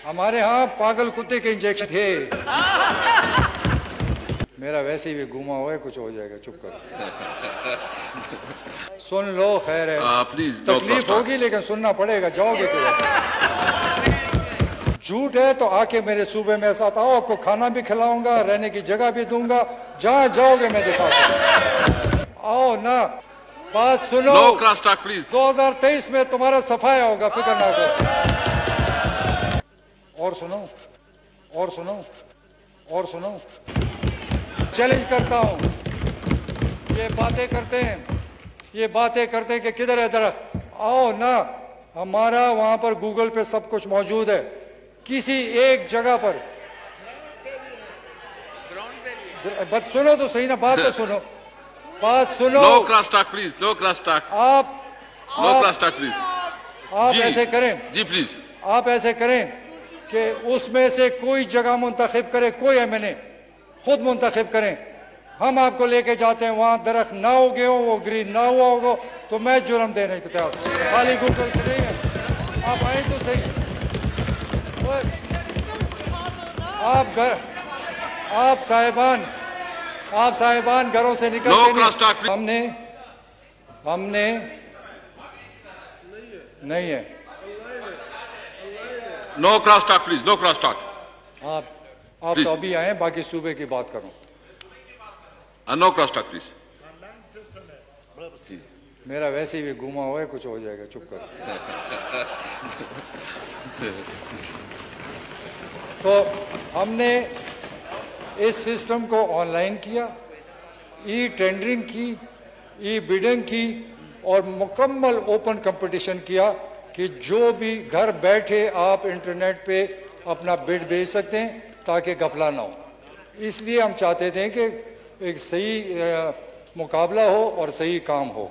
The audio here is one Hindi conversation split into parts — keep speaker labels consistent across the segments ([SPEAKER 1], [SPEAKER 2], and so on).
[SPEAKER 1] हमारे यहाँ पागल कुत्ते के इंजेक्शन थे। मेरा वैसे ही भी घुमा हुआ है, कुछ हो जाएगा, चुप करो। सुन लो, खैर है।
[SPEAKER 2] प्लीज,
[SPEAKER 1] तकलीफ होगी लेकिन सुनना पड़ेगा, जाओगे क्यों? झूठ है तो आके मेरे सूबे में साथ आओ, आपको खाना भी खिलाऊंगा, रहने की जगह भी दूंगा, जहां जाओगे मैं दिखाऊंगा। आओ ना, बात सुनो।
[SPEAKER 2] No cross talk please.
[SPEAKER 1] 2023 में तुम्हारा सफाया होगा, फिक्र ना करो। और सुनो, और सुनो, और सुनो, चैलेंज करता हूं। ये बातें करते हैं, ये बातें करते हैं कि किधर है दरख्त। आओ ना, हमारा वहां पर गूगल पे सब कुछ मौजूद है। किसी एक जगह पर बात सुनो तो सही ना, बात तो सुनो, बात सुनो।
[SPEAKER 2] No cross talk please, no cross talk.
[SPEAKER 1] आप
[SPEAKER 2] नो क्रॉस टॉक प्लीज।
[SPEAKER 1] आप ऐसे करें
[SPEAKER 2] जी प्लीज,
[SPEAKER 1] आप ऐसे करें कि उसमें से कोई जगह मुंतखब करे, कोई एमएनए खुद मुंतखब करें। हम आपको लेके जाते हैं, वहां दरख्त ना उगे हो, वो ग्रीन ना हुआ होगा, तो मैं जुर्म देने को तैयार। खाली गूगल नहीं है, आप आए तो सही। आप साहिबान घरों से निकल के हमने नहीं है।
[SPEAKER 2] No cross talk please, no cross talk.
[SPEAKER 1] आप तो अभी आए, बाकी सूबे की बात करो।
[SPEAKER 2] No cross talk please.
[SPEAKER 1] मेरा वैसे ही भी घुमा हुआ है, कुछ हो जाएगा, चुप करो। तो हमने इस सिस्टम को ऑनलाइन किया, ई टेंडरिंग की, ई बिडिंग की, और मुकम्मल ओपन कंपटीशन किया कि जो भी घर बैठे आप इंटरनेट पे अपना बिड भेज सकते हैं ताकि घपला ना हो। इसलिए हम चाहते थे कि एक सही मुकाबला हो और सही काम हो।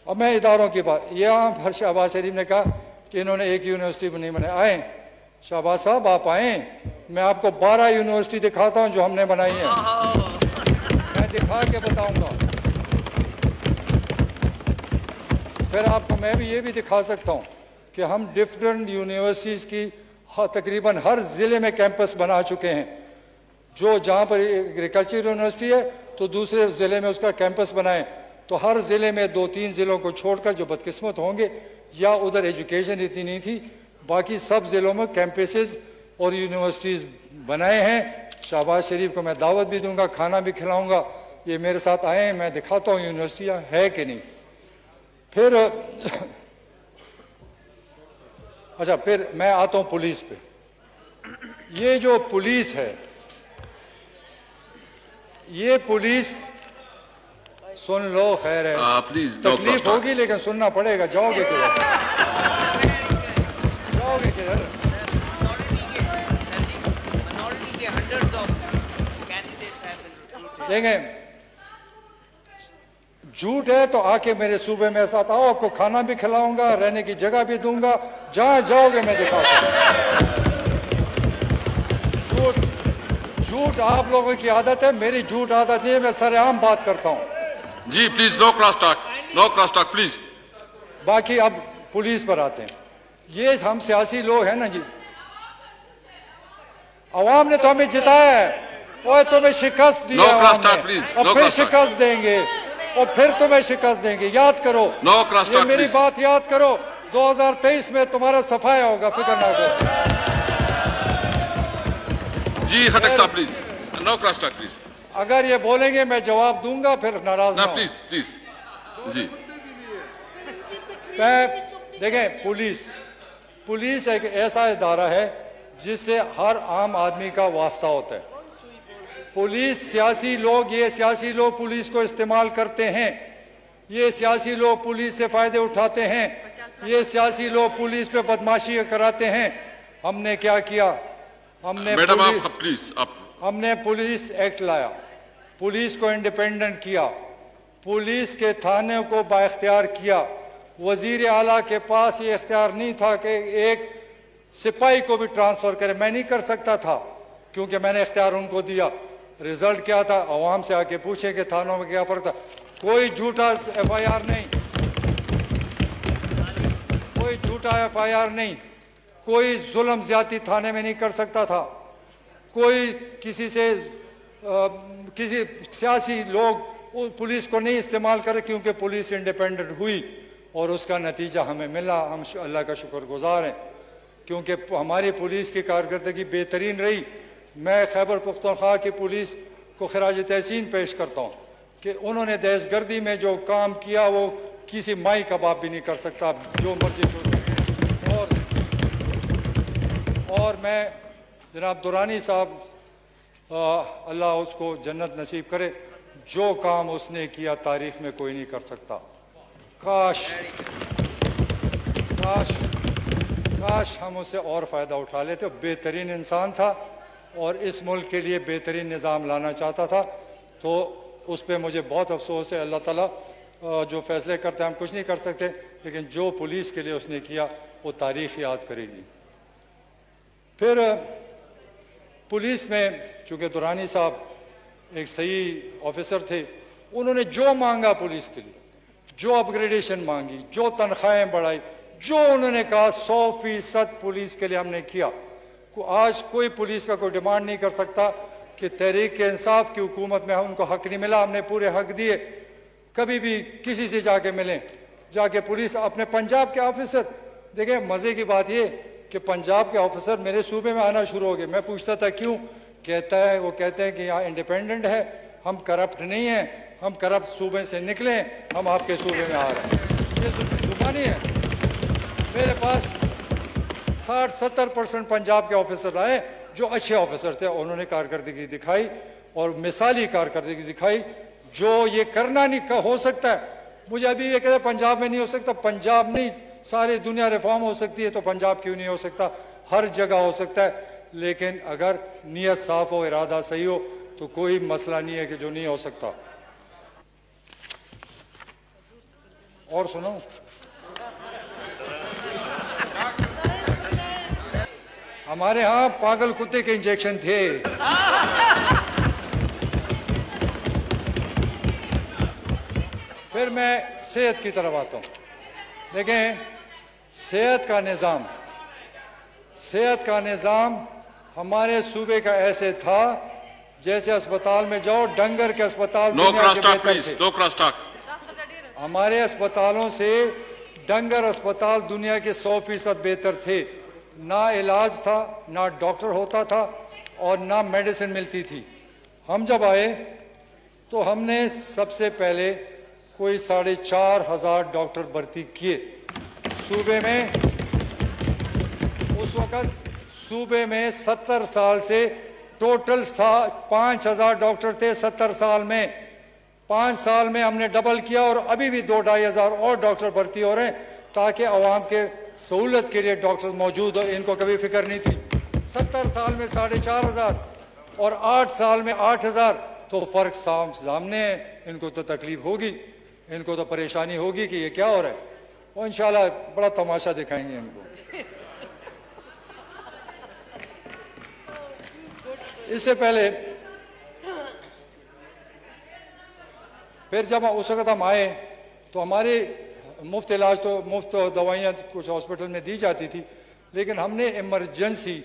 [SPEAKER 1] अब मैं इदारों की बात, यहाँ हर शहबाज शरीफ ने कहा कि इन्होंने एक यूनिवर्सिटी नहीं बनाई। आए शहबाज साहब, आप आए, मैं आपको 12 यूनिवर्सिटी दिखाता हूँ जो हमने बनाई है। मैं दिखा के बताऊंगा, फिर आपको मैं भी ये भी दिखा सकता हूँ कि हम डिफरेंट यूनिवर्सिटीज़ की तकरीबन हर ज़िले में कैंपस बना चुके हैं। जो जहाँ पर एग्रीकल्चर यूनिवर्सिटी है तो दूसरे ज़िले में उसका कैंपस बनाएं, तो हर ज़िले में 2-3 ज़िलों को छोड़कर जो बदकिस्मत होंगे या उधर एजुकेशन इतनी नहीं थी, बाकी सब ज़िलों में कैंपसेस और यूनिवर्सिटीज़ बनाए हैं। शहबाज शरीफ को मैं दावत भी दूंगा, खाना भी खिलाऊंगा। ये मेरे साथ आए हैं, मैं दिखाता हूँ यूनिवर्सिटियाँ है कि नहीं। फिर अच्छा, फिर मैं आता हूँ पुलिस पे। ये जो पुलिस है, ये पुलिस, सुन लो, खैर है।
[SPEAKER 2] प्लीज,
[SPEAKER 1] तकलीफ होगी लेकिन सुनना पड़ेगा, जाओगे किधर? जाओगे किधर? देखें, झूठ है तो आके मेरे सूबे में साथ आओ, आपको खाना भी खिलाऊंगा, रहने की जगह भी दूंगा, जहां जाओगे मैं दिखाऊंगा। झूठ आप लोगों की आदत है, मेरी झूठ आदत नहीं है, मैं सरेआम बात करता हूं।
[SPEAKER 2] जी please, no cross talk, no cross talk please.
[SPEAKER 1] बाकी अब पुलिस पर आते हैं। ये हम सियासी लोग हैं ना जी, अवाम ने तो हमें जिताया है, और तुम्हें शिकस्त दी है अवाम ने, और फिर शिकस्त देंगे, और फिर तुम्हें शिकस्त देंगे। याद करो,
[SPEAKER 2] नो क्रॉस टॉक,
[SPEAKER 1] मेरी बात याद करो। 2023 में तुम्हारा सफाया होगा, फिक्र ना करो।
[SPEAKER 2] जी खटक साहब please, no cross talk please.
[SPEAKER 1] अगर ये बोलेंगे मैं जवाब दूंगा, फिर नाराज ना
[SPEAKER 2] प्लीज प्लीज। जी
[SPEAKER 1] देखें, पुलिस एक ऐसा इदारा है जिससे हर आम आदमी का वास्ता होता है। पुलिस, सियासी लोग, ये सियासी लोग पुलिस को इस्तेमाल करते हैं, ये सियासी लोग पुलिस से फायदे उठाते हैं, ये सियासी लोग पुलिस पे बदमाशी कराते हैं। हमने क्या किया? हमने हमने पुलिस एक्ट लाया, पुलिस को इंडिपेंडेंट किया, पुलिस के थाने को बाइख्तियार किया। वजीर आला के पास ये इख्तियार नहीं था कि एक सिपाही को भी ट्रांसफर करे, मैं नहीं कर सकता था क्योंकि मैंने इख्तियार उनको दिया। रिजल्ट क्या था? अवाम से आके पूछे कि थानों में क्या फर्क था। कोई झूठा FIR नहीं, कोई झूठा FIR नहीं, कोई जुल्म ज्यादती थाने में नहीं कर सकता था, कोई किसी सियासी लोग पुलिस को नहीं इस्तेमाल करे, क्योंकि पुलिस इंडिपेंडेंट हुई और उसका नतीजा हमें मिला। हम अल्लाह का शुक्रगुजार हैं, क्योंकि हमारी पुलिस की कारकर्दगी बेहतरीन रही। मैं खैबर पख्तूनख्वा की पुलिस को खराज तहसीन पेश करता हूँ कि उन्होंने दहशतगर्दी में जो काम किया वो किसी माई का बाप भी नहीं कर सकता, जो मर्जी कर सकता। और मैं जनाब दुरानी साहब, अल्लाह उसको जन्नत नसीब करे, जो काम उसने किया तारीख में कोई नहीं कर सकता। काश काश काश हम उससे और फ़ायदा उठा लेते। बेहतरीन इंसान था और इस मुल्क के लिए बेहतरीन निज़ाम लाना चाहता था, तो उस पर मुझे बहुत अफसोस है। अल्लाह ताला जो फ़ैसले करते हैं हम कुछ नहीं कर सकते, लेकिन जो पुलिस के लिए उसने किया वो तारीख़ याद करेगी। फिर पुलिस में चूँकि दुरानी साहब एक सही ऑफिसर थे, उन्होंने जो मांगा पुलिस के लिए, जो अपग्रेडेशन मांगी, जो तनख्वाहें बढ़ाई, जो उन्होंने कहा 100% पुलिस के लिए हमने किया। आज कोई पुलिस का कोई डिमांड नहीं कर सकता कि तहरीक इंसाफ की हुकूमत में उनको हक नहीं मिला, हमने पूरे हक दिए। कभी भी किसी से जाके मिलें, जाके पुलिस अपने पंजाब के ऑफिसर देखें। मज़े की बात ये कि पंजाब के ऑफिसर मेरे सूबे में आना शुरू हो गए। मैं पूछता था क्यों, वो कहते हैं कि यहाँ इंडिपेंडेंट है, हम करप्ट नहीं हैं, हम करप्ट सूबे से निकले, हम आपके सूबे में आ रहे हैं। ये जुबानी है। मेरे पास 60-70% पंजाब के ऑफिसर आए जो अच्छे ऑफिसर थे, उन्होंने कारकर्दगी दिखाई और मिसाली कारकर्दगी दिखाई। जो ये करना नहीं हो सकता है, मुझे अभी ये कहते पंजाब में नहीं हो सकता। पंजाब नहीं, सारी दुनिया रिफॉर्म हो सकती है, तो पंजाब क्यों नहीं हो सकता? हर जगह हो सकता है, लेकिन अगर नीयत साफ हो, इरादा सही हो, तो कोई मसला नहीं है कि जो नहीं हो सकता। और सुनो, हमारे यहाँ पागल कुत्ते के इंजेक्शन थे। फिर मैं सेहत की तरफ आता हूँ। देखें, सेहत का निज़ाम हमारे सूबे का ऐसे था जैसे अस्पताल में जाओ, डंगर के अस्पताल दुनिया के बेहतर थे। हमारे अस्पतालों से डंगर अस्पताल दुनिया के 100% बेहतर थे। ना इलाज था, ना डॉक्टर होता था और ना मेडिसिन मिलती थी। हम जब आए तो हमने सबसे पहले कोई 4,500 डॉक्टर भर्ती किए सूबे में। उस वक़्त सूबे में 70 साल से टोटल 5,000 डॉक्टर थे 70 साल में। 5 साल में हमने डबल किया और अभी भी 2-2,500 और डॉक्टर भर्ती हो रहे हैं, ताकि अवाम के सहूलत के लिए डॉक्टर मौजूद हो। इनको कभी फिक्र नहीं थी। 70 साल में 4,500 और 8 साल में 8,000, तो फ़र्क सामने है। इनको तो तकलीफ होगी, इनको तो परेशानी होगी कि ये क्या हो रहा है, और इंशाल्लाह बड़ा तमाशा दिखाएंगे इनको। इससे पहले फिर जब उस वक़्त हम आए तो हमारे मुफ्त इलाज, तो मुफ्त दवाइयाँ कुछ हॉस्पिटल में दी जाती थी, लेकिन हमने इमरजेंसी,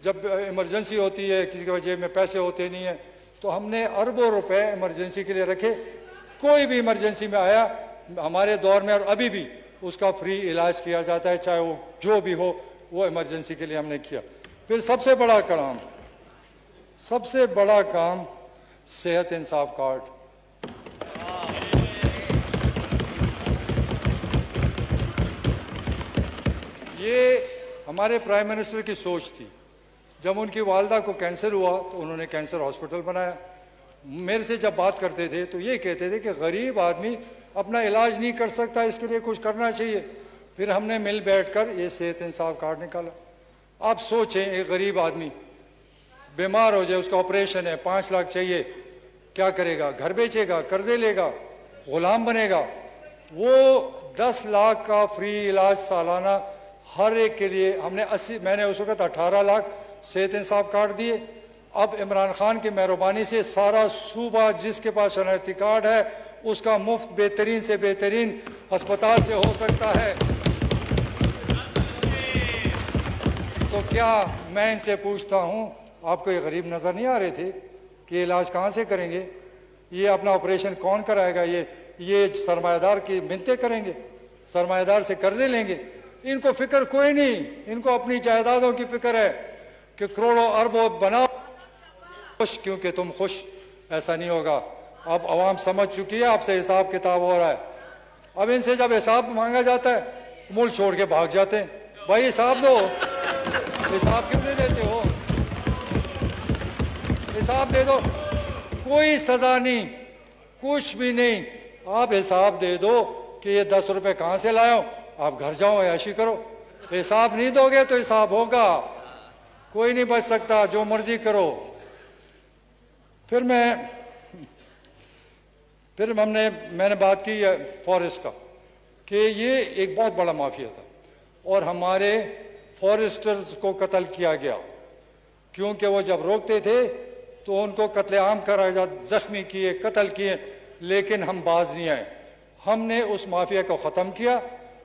[SPEAKER 1] जब इमरजेंसी होती है, किसी के जेब में पैसे होते नहीं हैं, तो हमने अरबों रुपए इमरजेंसी के लिए रखे। कोई भी इमरजेंसी में आया हमारे दौर में, और अभी भी उसका फ्री इलाज किया जाता है, चाहे वो जो भी हो, वो इमरजेंसी के लिए हमने किया। फिर सबसे बड़ा काम सेहत इंसाफ कार्ड। ये हमारे प्राइम मिनिस्टर की सोच थी। जब उनकी वालदा को कैंसर हुआ तो उन्होंने कैंसर हॉस्पिटल बनाया। मेरे से जब बात करते थे तो ये कहते थे कि गरीब आदमी अपना इलाज नहीं कर सकता, इसके लिए कुछ करना चाहिए। फिर हमने मिल बैठकर ये सेहत इंसाफ कार्ड निकाला। आप सोचें, एक गरीब आदमी बीमार हो जाए, उसका ऑपरेशन है, 5 लाख चाहिए, क्या करेगा? घर बेचेगा, कर्जे लेगा, गुलाम बनेगा? वो 10 लाख का फ्री इलाज सालाना हर एक के लिए हमने मैंने उस वक़्त 18 लाख सेहत इंसाफ कार्ड दिए। अब इमरान खान की मेहरबानी से सारा सूबा जिसके पास शनाख्ती कार्ड है उसका मुफ्त बेहतरीन से बेहतरीन अस्पताल से हो सकता है। तो क्या मैं इनसे पूछता हूँ, आपको ये गरीब नज़र नहीं आ रहे थे कि इलाज कहाँ से करेंगे, ये अपना ऑपरेशन कौन कराएगा, ये सरमायादार की मिन्नतें करेंगे, सरमायादार से कर्जे लेंगे। इनको फिक्र कोई नहीं, इनको अपनी जायदादों की फिक्र है कि करोड़ों अरबों बनाओ खुश, क्योंकि तुम खुश। ऐसा नहीं होगा। अब आवाम समझ चुकी है, आपसे हिसाब किताब हो रहा है। अब इनसे जब हिसाब मांगा जाता है मुल्क छोड़ के भाग जाते हैं। भाई हिसाब दो, हिसाब क्यों नहीं देते हो, हिसाब दे दो। कोई सजा नहीं, कुछ भी नहीं, आप हिसाब दे दो कि ये 10 रुपए कहाँ से लाए हो, आप घर जाओ ऐशी करो। हिसाब नहीं दोगे तो हिसाब होगा, कोई नहीं बच सकता, जो मर्जी करो। फिर मैंने बात की है फॉरेस्ट का कि ये एक बहुत बड़ा माफिया था और हमारे फॉरेस्टर्स को कत्ल किया गया, क्योंकि वो जब रोकते थे तो उनको कत्लेआम कराया जा, जख्मी किए, कत्ल किए, लेकिन हम बाज नहीं आए। हमने उस माफिया को ख़त्म किया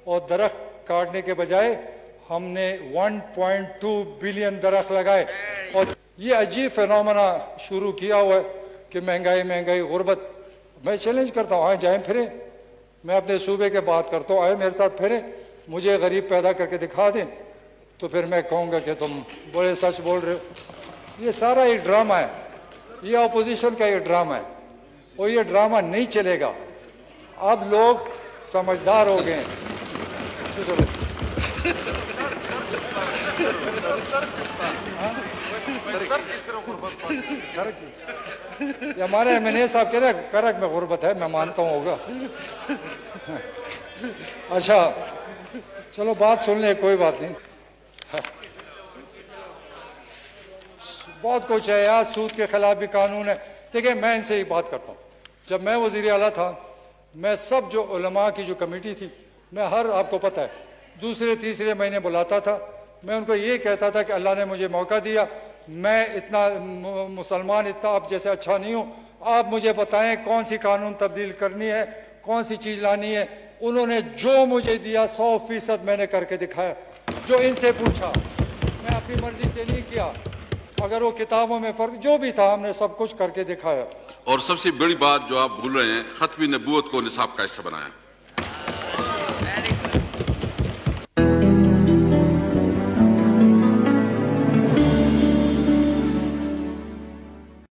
[SPEAKER 1] और दरख्त काटने के बजाय हमने 1.2 बिलियन दरख्त लगाए। और ये अजीब फिनोमेना शुरू किया हुआ है कि महंगाई गुर्बत। मैं चैलेंज करता हूँ, आए जाएं फिरें, मैं अपने सूबे के बात करता हूँ, आए मेरे साथ फिरें, मुझे गरीब पैदा करके दिखा दें तो फिर मैं कहूँगा कि तुम बड़े सच बोल रहे हो। ये सारा एक ड्रामा है, ये अपोजिशन का ये ड्रामा है और ये ड्रामा नहीं चलेगा। अब लोग समझदार हो गए हैं। ये हमारे एमएनए साहब कह रहे करक में गुर्बत है, मैं मानता हूँ होगा। अच्छा चलो बात सुन ले, कोई बात नहीं। बहुत कुछ है यार, सूद के खिलाफ भी कानून है। देखिए मैं इनसे ही बात करता हूँ, जब मैं वज़ीर आला था, मैं सब जो उलमा की जो कमेटी थी, मैं हर, आपको पता है, दूसरे तीसरे महीने बुलाता था। मैं उनको ये कहता था कि अल्लाह ने मुझे मौका दिया, मैं इतना मुसलमान इतना आप जैसे अच्छा नहीं हूँ, आप मुझे बताएं कौन सी कानून तब्दील करनी है, कौन सी चीज़ लानी है। उन्होंने जो मुझे दिया 100% मैंने करके दिखाया। जो इनसे पूछा, मैं अपनी मर्जी से नहीं किया, अगर वो किताबों में फर्क जो भी था हमने सब कुछ करके दिखाया।
[SPEAKER 2] और सबसे बड़ी बात जो आप भूल रहे हैं, खत्मी नबूवत को निसाब का हिस्सा बनाया।